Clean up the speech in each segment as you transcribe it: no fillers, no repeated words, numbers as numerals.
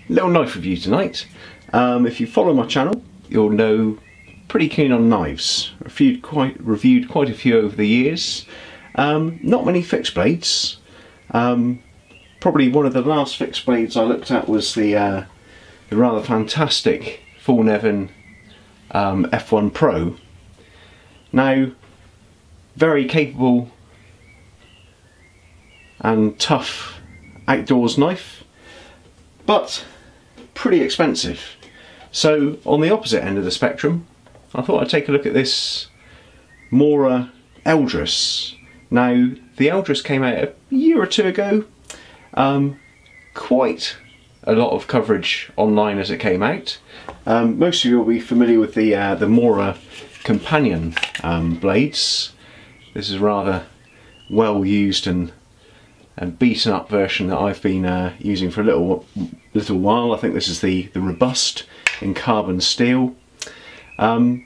Little knife review tonight. If you follow my channel, you'll know pretty keen on knives. Reviewed quite a few over the years. Not many fixed blades. Probably one of the last fixed blades I looked at was the rather fantastic Full Nevin F1 Pro. Now, very capable and tough outdoors knife, but pretty expensive. So on the opposite end of the spectrum, I thought I'd take a look at this MORA Eldris. Now, the Eldris came out a year or two ago. Quite a lot of coverage online as it came out. Most of you will be familiar with the MORA companion blades. This is a rather well used and beaten up version that I've been using for a little while. I think this is the robust in carbon steel. The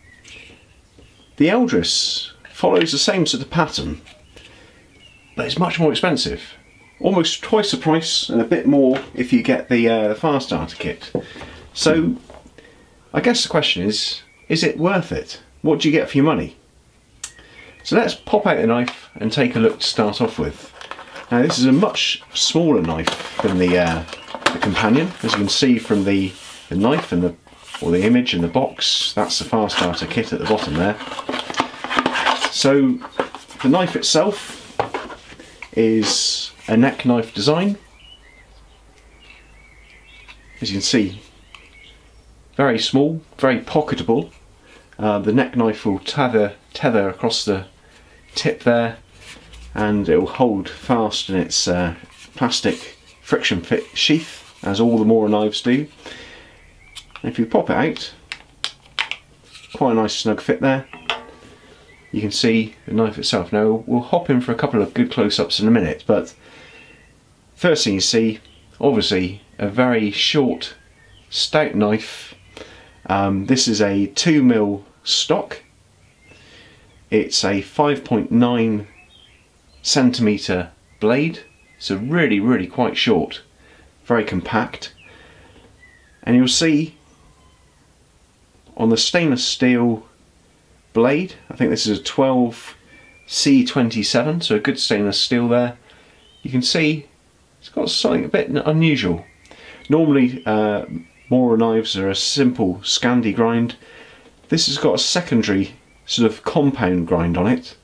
Eldris follows the same sort of pattern, but it's much more expensive. Almost twice the price and a bit more if you get the fire starter kit. So I guess the question is it worth it? What do you get for your money? So let's pop out the knife and take a look to start off with. Now, this is a much smaller knife than the companion. As you can see from the knife and the image in the box, that's the fire starter kit at the bottom there. So the knife itself is a neck knife design. As you can see, very small, very pocketable. The neck knife will tether across the tip there, and it will hold fast in its plastic friction fit sheath, as all the MORA knives do. And if you pop it out, quite a nice snug fit there. You can see the knife itself. Now, we'll hop in for a couple of good close-ups in a minute, but first thing you see, obviously, a very short, stout knife. This is a 2mm stock. It's a 5.9 centimetre blade, so really quite short, very compact. And you'll see on the stainless steel blade, I think this is a 12C27, so a good stainless steel there. You can see it's got something a bit unusual. Normally MORA knives are a simple Scandi grind. This has got a secondary sort of compound grind on it,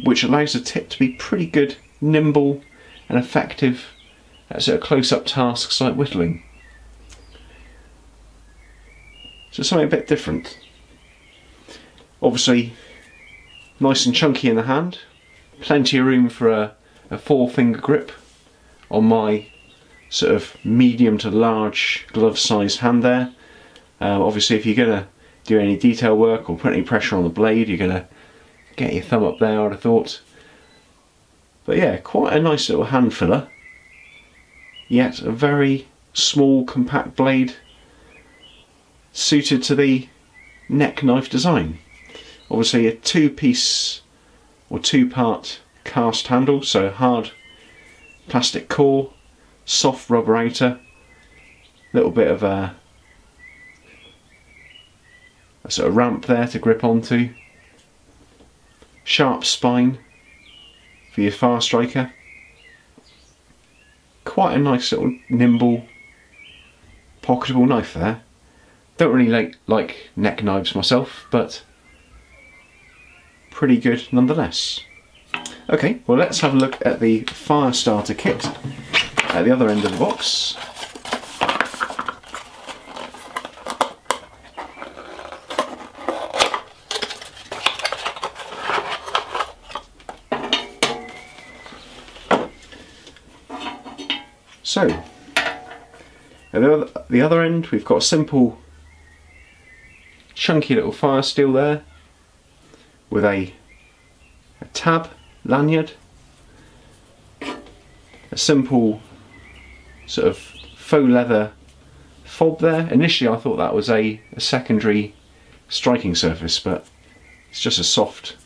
which allows the tip to be pretty good, nimble and effective at sort of close-up tasks like whittling. So something a bit different. Obviously nice and chunky in the hand, plenty of room for a 4-finger grip on my sort of medium to large glove sized hand there. Obviously if you're going to do any detail work or put any pressure on the blade, you're going to get your thumb up there, I'd have thought. But yeah, quite a nice little hand filler, yet a very small compact blade suited to the neck knife design. Obviously a 2-piece or 2-part cast handle, so hard plastic core, soft rubber outer, little bit of a sort of ramp there to grip onto, sharp spine for your fire striker. Quite a nice little nimble, pocketable knife there. Don't really like neck knives myself, but pretty good nonetheless. Okay, well let's have a look at the fire starter kit at the other end of the box. So, at the other end we've got a simple chunky little fire steel there with a tab lanyard, a simple sort of faux leather fob there. Initially I thought that was a secondary striking surface, but it's just a soft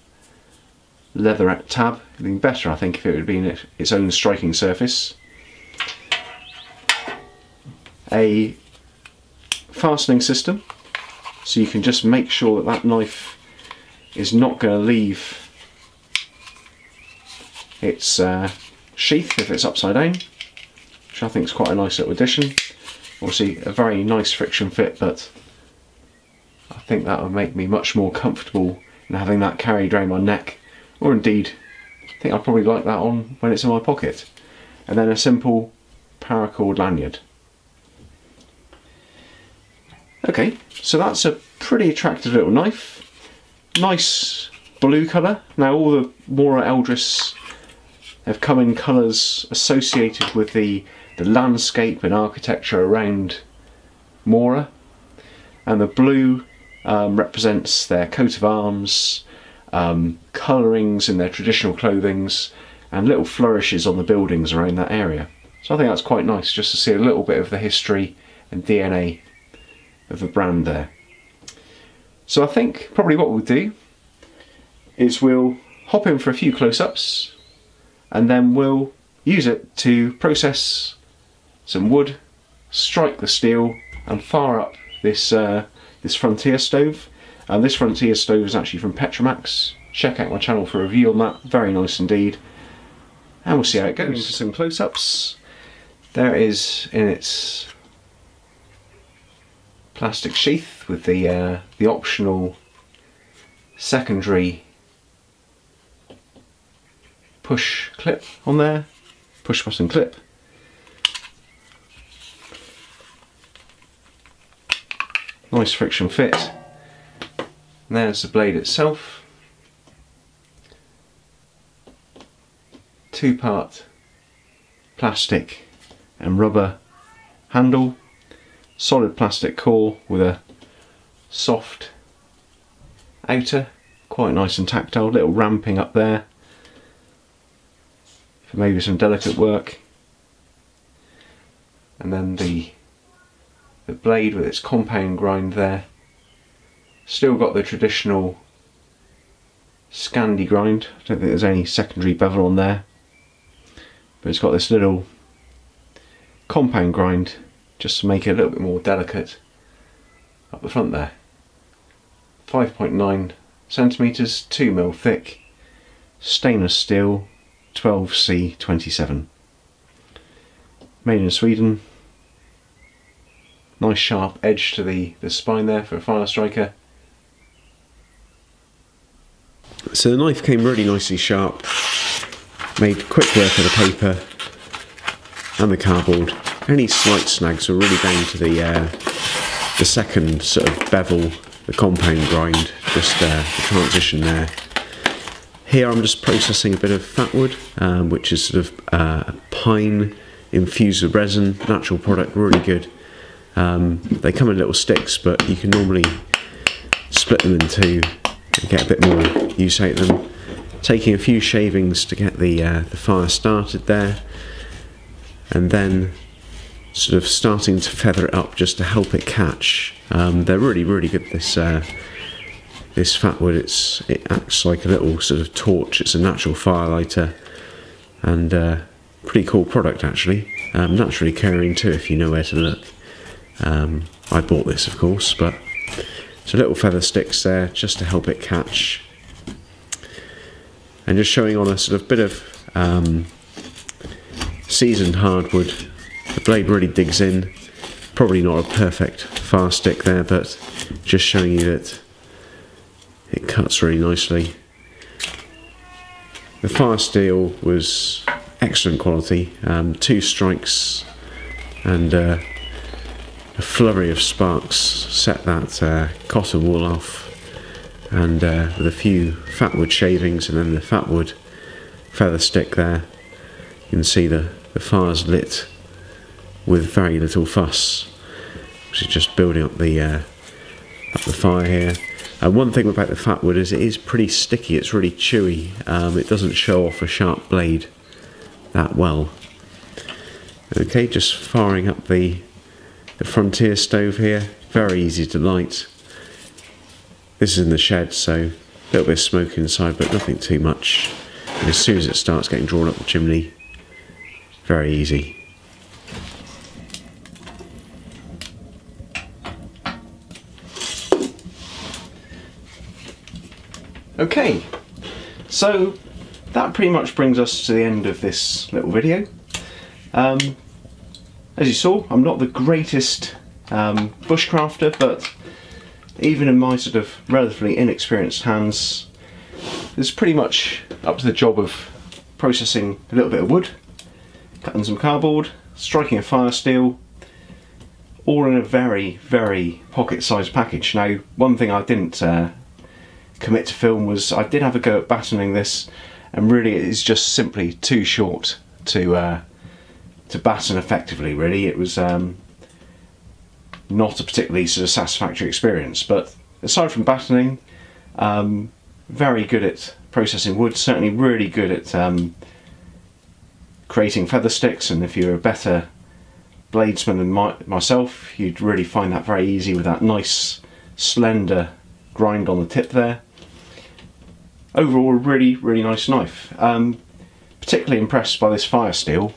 leather tab. It'd been better, I think, if it would have been its own striking surface. a fastening system, so you can just make sure that that knife is not going to leave its sheath if it's upside down, which I think is quite a nice little addition. Obviously a very nice friction fit, but I think that would make me much more comfortable in having that carried around my neck, or indeed I think I'd probably like that on when it's in my pocket. And then a simple paracord lanyard. Okay, so that's a pretty attractive little knife. Nice blue colour. Now all the MORA Eldris have come in colours associated with the landscape and architecture around MORA, and the blue represents their coat of arms, colourings in their traditional clothings, and little flourishes on the buildings around that area. So I think that's quite nice just to see a little bit of the history and DNA of the brand there. So I think probably what we'll do is we'll hop in for a few close-ups, and then we'll use it to process some wood, strike the steel, and fire up this this Frontier stove. This Frontier stove is actually from Petromax. Check out my channel for a review on that. Very nice indeed. And we'll see how it goes. Into some close-ups. There it is in its plastic sheath with the optional secondary push clip on there, push button clip. Nice friction fit. And there's the blade itself. Two-part plastic and rubber handle. Solid plastic core with a soft outer, quite nice and tactile. Little ramping up there for maybe some delicate work. And then the blade with its compound grind there. Still got the traditional Scandi grind. I don't think there's any secondary bevel on there, but it's got this little compound grind just to make it a little bit more delicate up the front there. 5.9 centimeters, 2mm thick, stainless steel, 12C27. Made in Sweden. Nice sharp edge to the spine there for a fire striker. So the knife came really nicely sharp, made quick work of the paper and the cardboard. Any slight snags were really down to the second sort of bevel, the compound grind, just the transition there. Here I'm just processing a bit of fat wood, which is sort of pine infused with resin, natural product, really good. They come in little sticks, but you can normally split them in two and get a bit more use out of them. Taking a few shavings to get the fire started there, and then sort of starting to feather it up just to help it catch. They're really good, this fat wood. It acts like a little sort of torch. It's a natural fire lighter, and pretty cool product actually. Naturally caring too if you know where to look. I bought this of course, but so little feather sticks there just to help it catch, and just showing on a sort of bit of seasoned hardwood. The blade really digs in. Probably not a perfect fire stick there, but just showing you that it cuts really nicely. The fire steel was excellent quality. 2 strikes and a flurry of sparks set that cotton wool off, and with a few fat wood shavings and then the fat wood feather stick there, you can see the fire's lit with very little fuss, which is just building up the fire here. One thing about the fat wood is it is pretty sticky. It's really chewy. It doesn't show off a sharp blade that well. Okay, just firing up the Frontier stove here. Very easy to light. This is in the shed, so a little bit of smoke inside, but nothing too much. And as soon as it starts getting drawn up the chimney, very easy. Okay, so that pretty much brings us to the end of this little video. As you saw, I'm not the greatest bushcrafter, but even in my sort of relatively inexperienced hands, it's pretty much up to the job of processing a little bit of wood, cutting some cardboard, striking a fire steel, all in a very, very pocket-sized package. Now, one thing I didn't commit to film was I did have a go at battening this, and really it is just simply too short to batten effectively. Really, it was not a particularly sort of satisfactory experience. But aside from battening, very good at processing wood. Certainly, really good at creating feather sticks. And if you're a better bladesman than myself, you'd really find that very easy with that nice slender grind on the tip there. Overall, a really, really nice knife. Particularly impressed by this fire steel.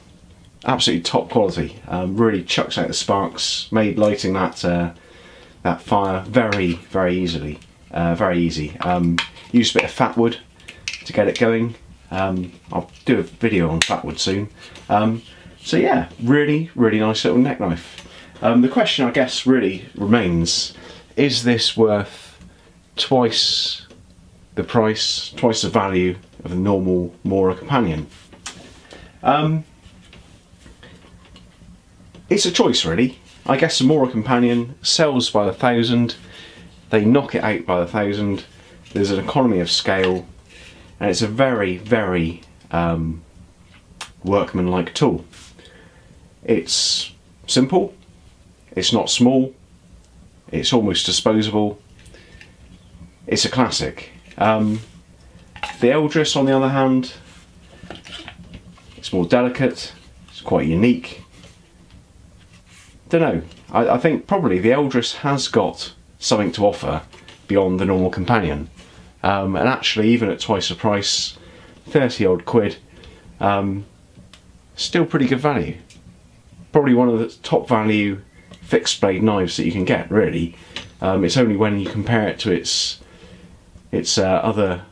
Absolutely top quality. Really chucks out the sparks, made lighting that that fire very, very easily. Very easy. Used a bit of fat wood to get it going. I'll do a video on fat wood soon. So yeah, really, really nice little neck knife. The question, I guess, really remains: is this worth twice the price, twice the value of a normal MORA companion? It's a choice, really. I guess the MORA companion sells by the thousand. They knock it out by the thousand. There's an economy of scale, and it's a very, very workman-like tool. It's simple. It's not small. It's almost disposable. It's a classic. The Eldris, on the other hand, it's more delicate. It's quite unique. Don't know. I think probably the Eldris has got something to offer beyond the normal companion, and actually, even at twice the price, 30 odd quid, still pretty good value. Probably one of the top value fixed blade knives that you can get, really. It's only when you compare it to its other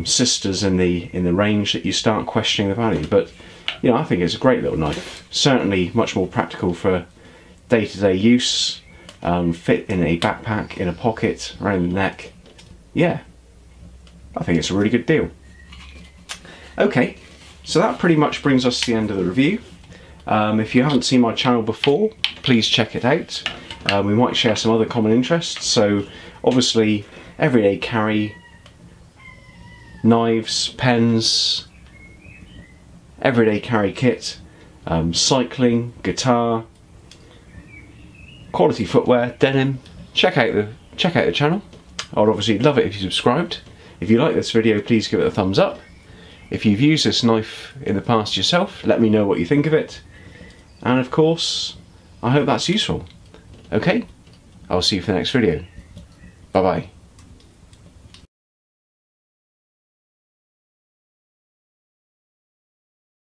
sisters in the range that you start questioning the value. But you know, I think it's a great little knife. Certainly much more practical for day-to-day use. Fit in a backpack, in a pocket, around the neck. Yeah, I think it's a really good deal. Okay, so that pretty much brings us to the end of the review. If you haven't seen my channel before, please check it out. We might share some other common interests. So obviously, everyday carry, knives, pens, everyday carry kit, cycling, guitar, quality footwear, denim. Check out the channel. I'd obviously love it if you subscribed. If you like this video, please give it a thumbs up. If you've used this knife in the past yourself, let me know what you think of it. And of course, I hope that's useful. Okay, I'll see you for the next video. Bye bye.